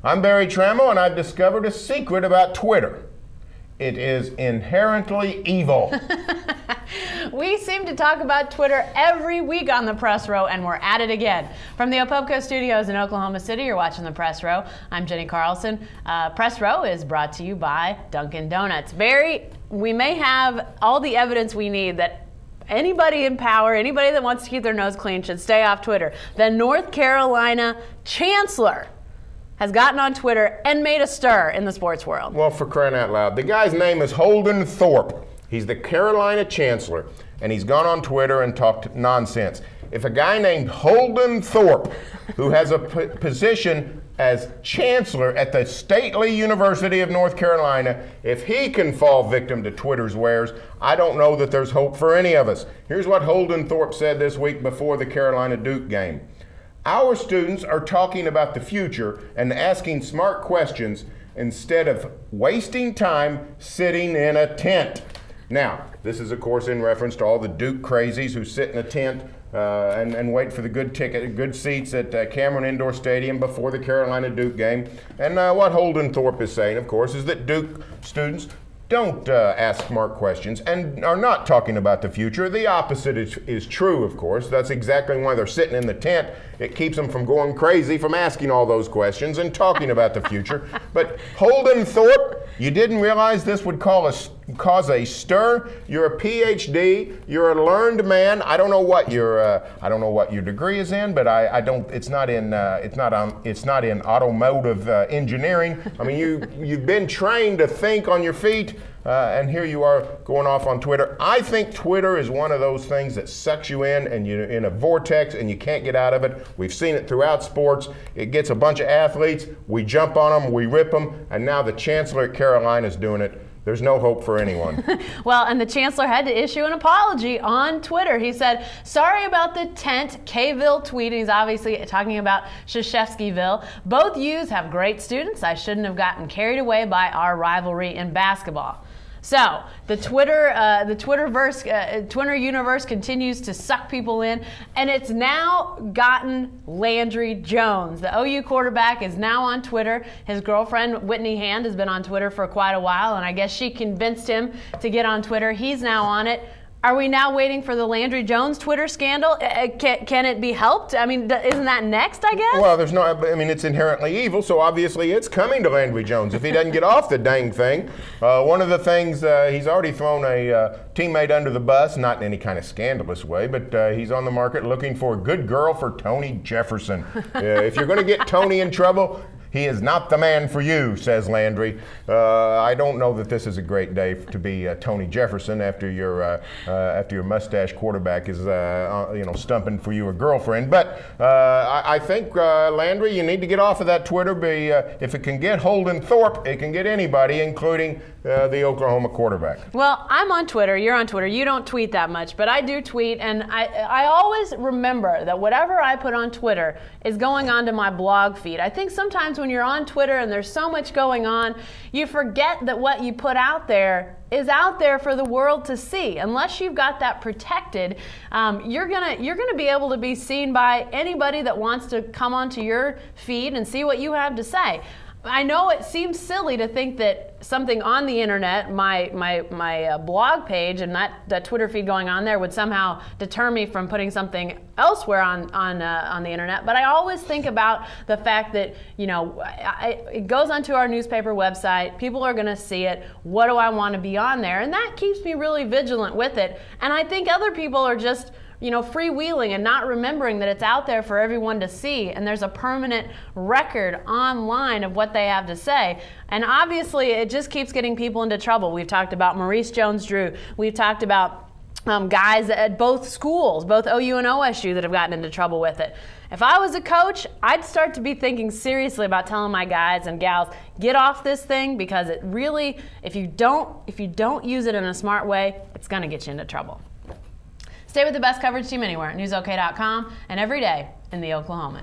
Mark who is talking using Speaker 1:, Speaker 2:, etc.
Speaker 1: I'm Barry Trammell, and I've discovered a secret about Twitter. It is inherently evil.
Speaker 2: We seem to talk about Twitter every week on the Press Row, and we're at it again. From the Opopco Studios in Oklahoma City, you're watching the Press Row. I'm Jenny Carlson. Press Row is brought to you by Dunkin' Donuts. Barry, we may have all the evidence we need that anybody in power, anybody that wants to keep their nose clean should stay off Twitter. The North Carolina chancellor has gotten on Twitter and made a stir in the sports world.
Speaker 1: Well, for crying out loud, the guy's name is Holden Thorpe. He's the Carolina chancellor, and he's gone on Twitter and talked nonsense. If a guy named Holden Thorpe, who has a position as chancellor at the stately University of North Carolina, if he can fall victim to Twitter's wares, I don't know that there's hope for any of us. Here's what Holden Thorpe said this week before the Carolina-Duke game. Our students are talking about the future and asking smart questions instead of wasting time sitting in a tent. Now, this is of course in reference to all the Duke crazies who sit in a tent and wait for the good seats at Cameron Indoor Stadium before the Carolina-Duke game. And what Holden Thorpe is saying, of course, is that Duke students don't ask smart questions and are not talking about the future. The opposite is true, of course. That's exactly why they're sitting in the tent. It keeps them from going crazy from asking all those questions and talking about the future. But Holden Thorpe, you didn't realize this would cause a stir? You're a PhD. You're a learned man. I don't know what your degree is in, but I don't. It's not in automotive engineering. I mean, you've been trained to think on your feet. And here you are going off on Twitter. I think Twitter is one of those things that sucks you in and you're in a vortex and you can't get out of it. We've seen it throughout sports. It gets a bunch of athletes. We jump on them, we rip them, and now the chancellor at Carolina is doing it. There's no hope for anyone.
Speaker 2: Well, and the chancellor had to issue an apology on Twitter. He said, sorry about the tent, Kville tweet. He's obviously talking about Krzyzewskiville. Both U's have great students. I shouldn't have gotten carried away by our rivalry in basketball. So the Twitter universe continues to suck people in, and it's now gotten Landry Jones. The OU quarterback is now on Twitter. His girlfriend, Whitney Hand, has been on Twitter for quite a while, and I guess she convinced him to get on Twitter. He's now on it. Are we now waiting for the Landry Jones Twitter scandal? Can it be helped? I mean, isn't that next, I guess?
Speaker 1: Well, it's inherently evil, so obviously it's coming to Landry Jones if he doesn't get off the dang thing. One of the things, he's already thrown a teammate under the bus, not in any kind of scandalous way, but he's on the market looking for a good girl for Tony Jefferson. If you're going to get Tony in trouble, he is not the man for you, says Landry. I don't know that this is a great day to be Tony Jefferson after your mustache quarterback is stumping for you a girlfriend. But I think Landry, you need to get off of that Twitter. If it can get Holden Thorpe, it can get anybody, including the Oklahoma quarterback.
Speaker 2: Well, I'm on Twitter. You're on Twitter. You don't tweet that much, but I do tweet, and I always remember that whatever I put on Twitter is going onto my blog feed. I think sometimes when you're on Twitter and there's so much going on, you forget that what you put out there is out there for the world to see. Unless you've got that protected, you're gonna be able to be seen by anybody that wants to come onto your feed and see what you have to say. I know it seems silly to think that something on the internet, my blog page and that Twitter feed going on there would somehow deter me from putting something elsewhere on the internet. But I always think about the fact that, it goes onto our newspaper website. People are going to see it. What do I want to be on there? And that keeps me really vigilant with it. And I think other people are just freewheeling and not remembering that it's out there for everyone to see, and there's a permanent record online of what they have to say. And obviously, it just keeps getting people into trouble. We've talked about Maurice Jones-Drew. We've talked about guys at both schools, both OU and OSU, that have gotten into trouble with it. If I was a coach, I'd start to be thinking seriously about telling my guys and gals, get off this thing, because it really, if you don't use it in a smart way, it's going to get you into trouble. Stay with the best coverage team anywhere at newsok.com and every day in the Oklahoman.